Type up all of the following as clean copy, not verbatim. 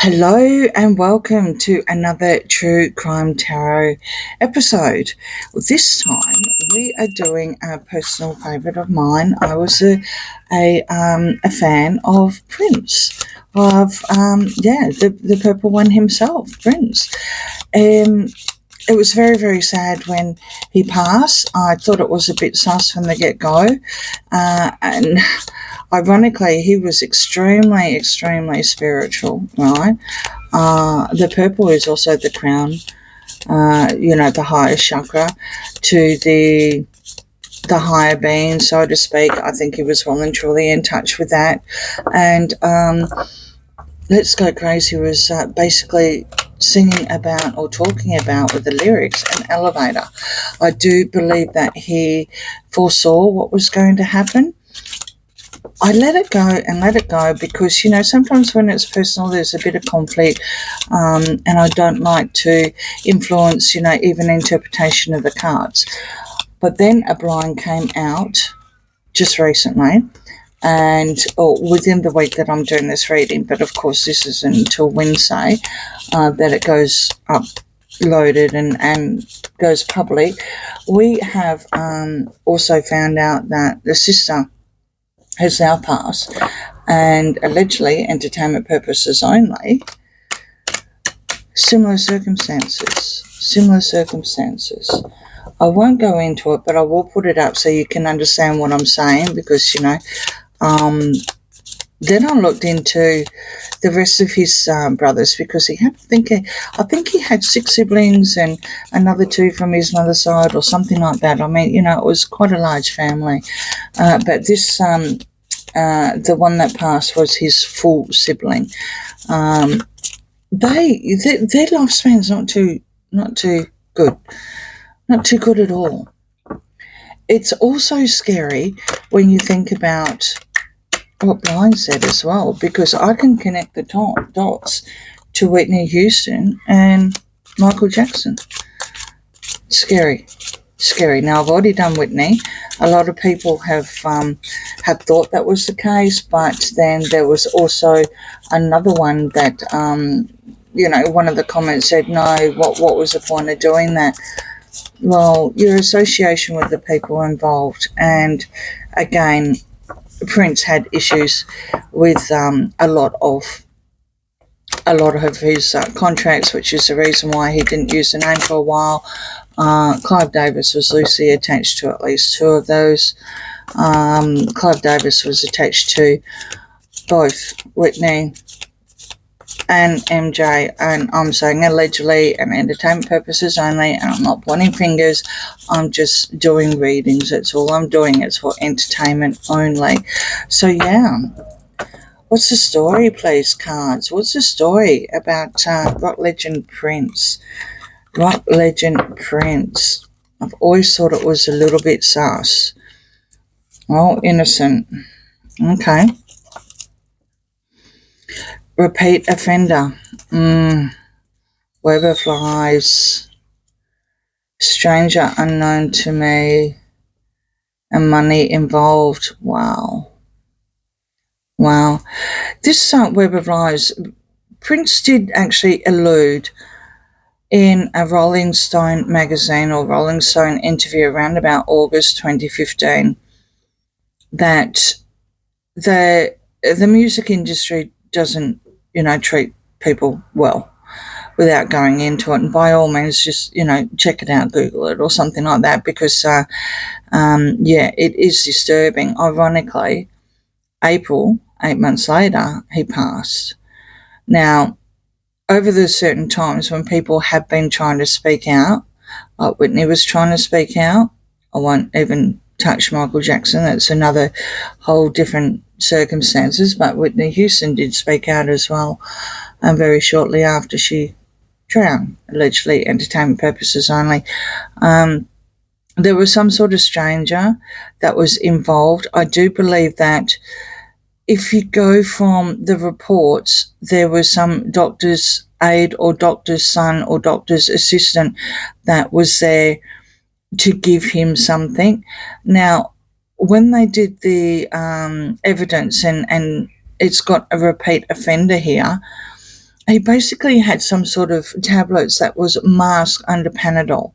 Hello and welcome to another True Crime Tarot episode. This time we are doing a personal favourite of mine. I was a fan of Prince, of the purple one himself, Prince. It was very, very sad when he passed. I thought it was a bit sus from the get-go. And ironically, he was extremely, extremely spiritual, right? The purple is also the crown, the highest chakra to the higher being, so to speak. I think he was well and truly in touch with that. And Let's Go Crazy was basically singing about or talking about with the lyrics an elevator. I do believe that he foresaw what was going to happen. I let it go because, sometimes when it's personal, there's a bit of conflict, and I don't like to influence, even interpretation of the cards. But then a blind came out just recently, and within the week that I'm doing this reading, but of course this isn't until Wednesday that it goes uploaded and goes public. We have also found out that the sister has now passed, and allegedly entertainment purposes only. Similar circumstances. I won't go into it, but I will put it up so you can understand what I'm saying, because then I looked into the rest of his brothers, because I think he had 6 siblings and another 2 from his mother's side or something like that. I mean, it was quite a large family. But this, the one that passed was his full sibling. Their lifespan's not too good. Not too good at all. It's also scary when you think about what Blind said as well, because I can connect the dots to Whitney Houston and Michael Jackson. Scary. Now, I've already done Whitney. A lot of people have thought that was the case, but then there was also another one that, one of the comments said, no, what was the point of doing that? Well, your association with the people involved, and again, Prince had issues with a lot of his contracts, which is the reason why he didn't use the name for a while. Clive Davis was loosely attached to at least 2 of those. Clive Davis was attached to both Whitney and MJ, and I'm saying allegedly and entertainment purposes only, and I'm not pointing fingers. I'm just doing readings. That's all I'm doing. It's for entertainment only. So yeah, what's the story, please, cards? What's the story about rock legend Prince? Rock legend Prince. I've always thought it was a little bit sus. Oh, innocent. Okay. Repeat offender. Web of Lies. Stranger unknown to me. And money involved. Wow. This Web of Lies, Prince did actually allude in a Rolling Stone magazine or Rolling Stone interview around about August 2015 that the music industry doesn't, treat people well without going into it. And by all means, just, check it out, Google it or something like that, because, it is disturbing. Ironically, April, 8 months later, he passed. Now, over the certain times when people have been trying to speak out, like Whitney was trying to speak out, I won't even touch Michael Jackson. That's another whole different circumstances, but Whitney Houston did speak out as well, and very shortly after she drowned, allegedly entertainment purposes only. There was some sort of stranger that was involved. I do believe that if you go from the reports, there was some doctor's aide or doctor's son or doctor's assistant that was there to give him something. Now, when they did the evidence, and it's got a repeat offender here, he basically had some sort of tablets that was masked under Panadol,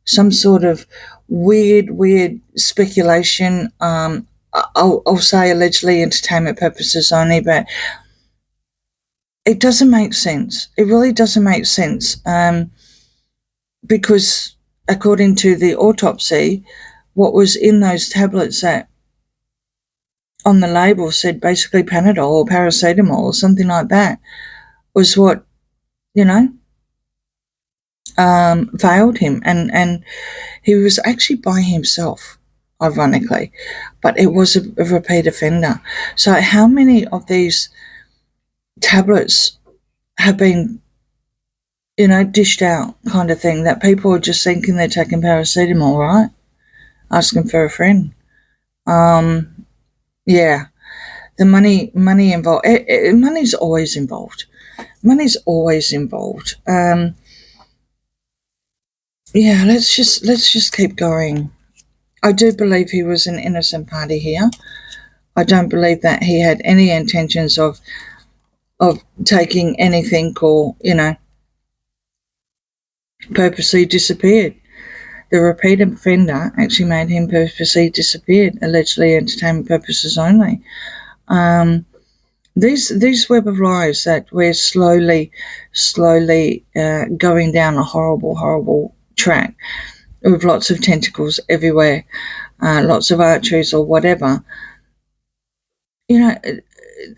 some sort of weird speculation. I'll say allegedly entertainment purposes only, but it doesn't make sense. It really doesn't make sense, because according to the autopsy, what was in those tablets that on the label said basically Panadol or paracetamol or something like that was what, you know, failed him. And he was actually by himself, ironically, but it was a repeat offender. So how many of these tablets have been, you know, dished out kind of thing that people are just thinking they're taking paracetamol, right? Asking for a friend. Yeah, the money involved. Money's always involved. Money's always involved. Yeah, let's just keep going. I do believe he was an innocent party here. I don't believe that he had any intentions of taking anything or, you know, purposely disappeared. The repeat offender actually made him purposely disappeared, allegedly entertainment purposes only. These web of lies that we're slowly going down a horrible track with lots of tentacles everywhere, lots of arteries or whatever. You know,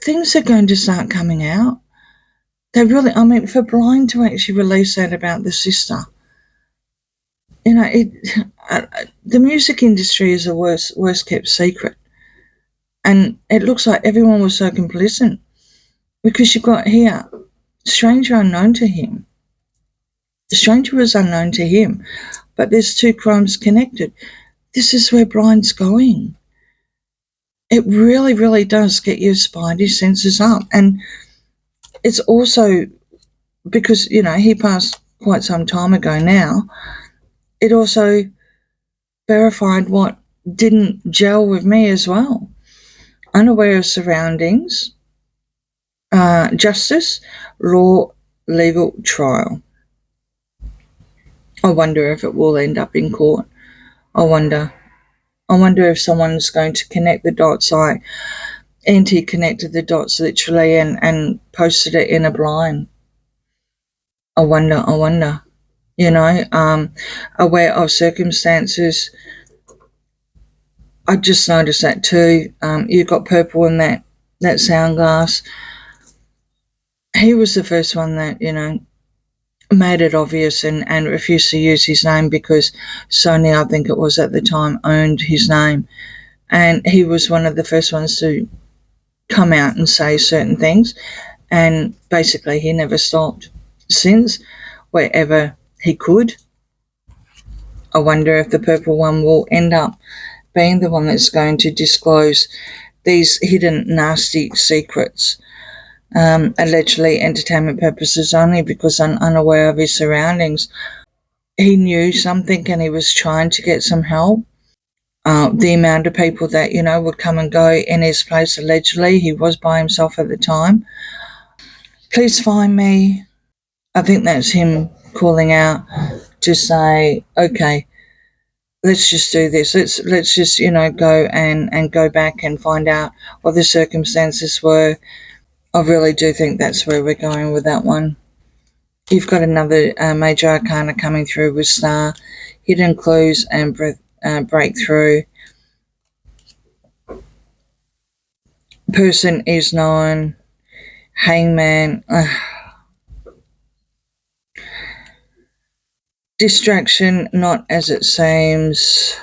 things are going to start coming out. They really, I mean, for Blind to actually release that about the sister, you know, the music industry is a worst kept secret, and it looks like everyone was so complicit because you've got here stranger unknown to him. The stranger was unknown to him, but there's two crimes connected. This is where Blind's going. It really does get your spidey senses up, and it's also because, you know, he passed quite some time ago now. It also verified what didn't gel with me as well. Unaware of surroundings, justice, law, legal, trial. I wonder if it will end up in court. I wonder if someone's going to connect the dots. Like Auntie connected the dots literally and posted it in a blind. I wonder. You know, aware of circumstances. I just noticed that too. You've got purple in that sound glass. He was the first one that, you know, made it obvious and refused to use his name because Sony, I think it was at the time, owned his name. And he was one of the first ones to come out and say certain things. And basically he never stopped since, wherever he could. I wonder if the purple one will end up being the one that's going to disclose these hidden nasty secrets. Allegedly entertainment purposes only because unaware of his surroundings. He knew something and he was trying to get some help. The amount of people that, you know, would come and go in his place, allegedly, he was by himself at the time. Please find me. I think that's him calling out to say, okay, let's just do this. Let's just, you know, go and go back and find out what the circumstances were. I really do think that's where we're going with that one. You've got another major arcana coming through with Star, hidden clues and breakthrough. Person is known. Hangman. Distraction, not as it seems.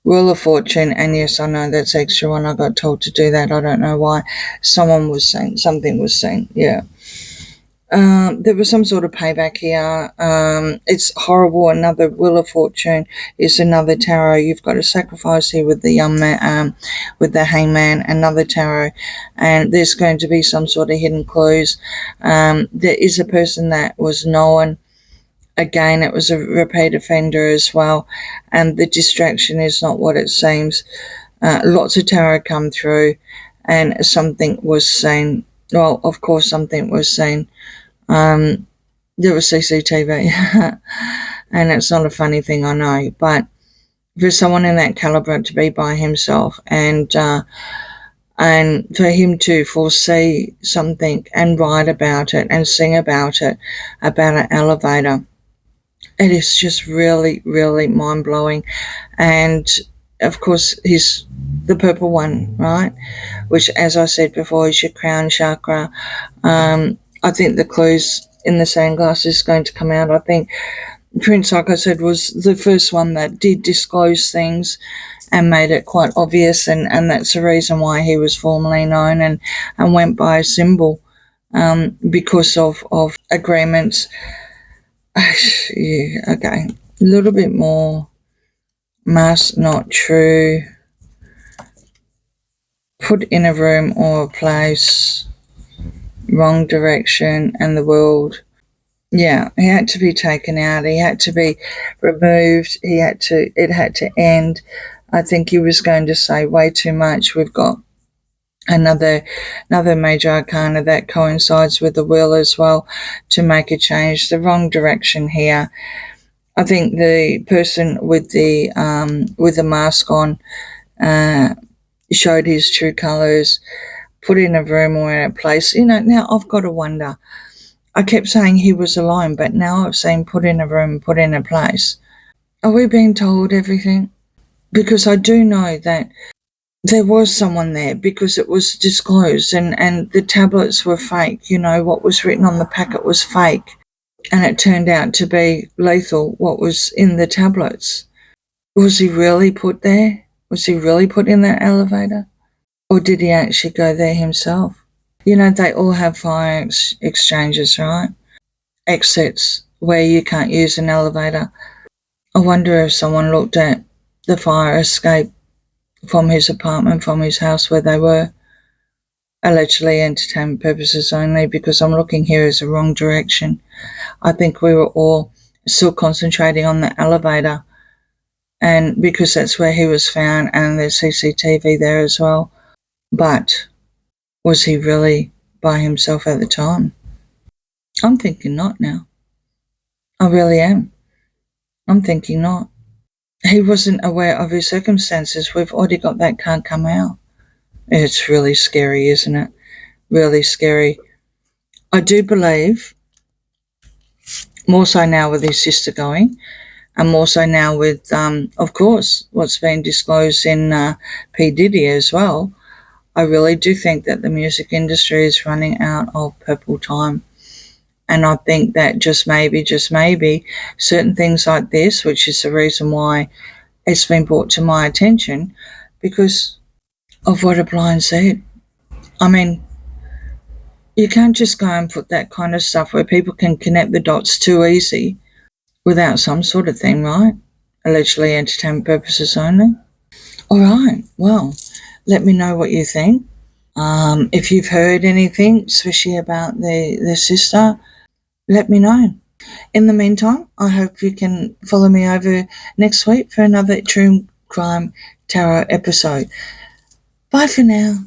Wheel of Fortune, and yes, I know that's extra one. I got told to do that. I don't know why. Someone was saying, something was saying, yeah. There was some sort of payback here. It's horrible. Another Wheel of Fortune is another tarot. You've got a sacrifice here with the young man, with the hangman, another tarot, and there's going to be some sort of hidden clues. There is a person that was known. Again, it was a repeat offender as well, and the distraction is not what it seems. Lots of tarot come through, and something was seen Well, of course, something was seen. There was CCTV, and it's not a funny thing, I know, but for someone in that caliber to be by himself and for him to foresee something and write about it and sing about it, about an elevator, it is just really, really mind-blowing. And of course, he's the purple one, right, which, as I said before, is your crown chakra. I think the clues in the sandglass is going to come out. I think Prince, like I said, was the first one that did disclose things and made it quite obvious, and that's the reason why he was formally known and went by a symbol, because of agreements. Yeah, okay, a little bit more. Must not true. Put in a room or a place. Wrong direction and the world. Yeah, he had to be taken out. He had to be removed. It had to end. I think he was going to say way too much. We've got another major arcana that coincides with the will as well to make a change. The wrong direction here. I think the person with the mask on showed his true colours. Put in a room or in a place. Now I've got to wonder. I kept saying he was alone, but now I've seen put in a room, put in a place. Are we being told everything? Because I do know that there was someone there because it was disclosed and the tablets were fake. What was written on the packet was fake. And it turned out to be lethal, what was in the tablets. Was he really put there? Was he really put in that elevator? Or did he actually go there himself? They all have fire exchanges, right? Exits where you can't use an elevator. I wonder if someone looked at the fire escape from his apartment, from his house where they were, allegedly entertainment purposes only, because I'm looking here as the wrong direction. I think we were all still concentrating on the elevator, and because that's where he was found and there's CCTV there as well. But was he really by himself at the time? I'm thinking not now. I really am. I'm thinking not. He wasn't aware of his circumstances. We've already got that card come out. It's really scary, isn't it? Really scary. I do believe, more so now with his sister going, and more so now with, of course, what's been disclosed in P. Diddy as well. I really do think that the music industry is running out of purple time. And I think that just maybe, certain things like this, which is the reason why it's been brought to my attention, because of what a blind said. I mean, you can't just go and put that kind of stuff where people can connect the dots too easy without some sort of thing, right? Allegedly entertainment purposes only. All right, well, let me know what you think. If you've heard anything, especially about the sister, let me know. In the meantime, I hope you can follow me over next week for another True Crime Tarot episode. Bye for now.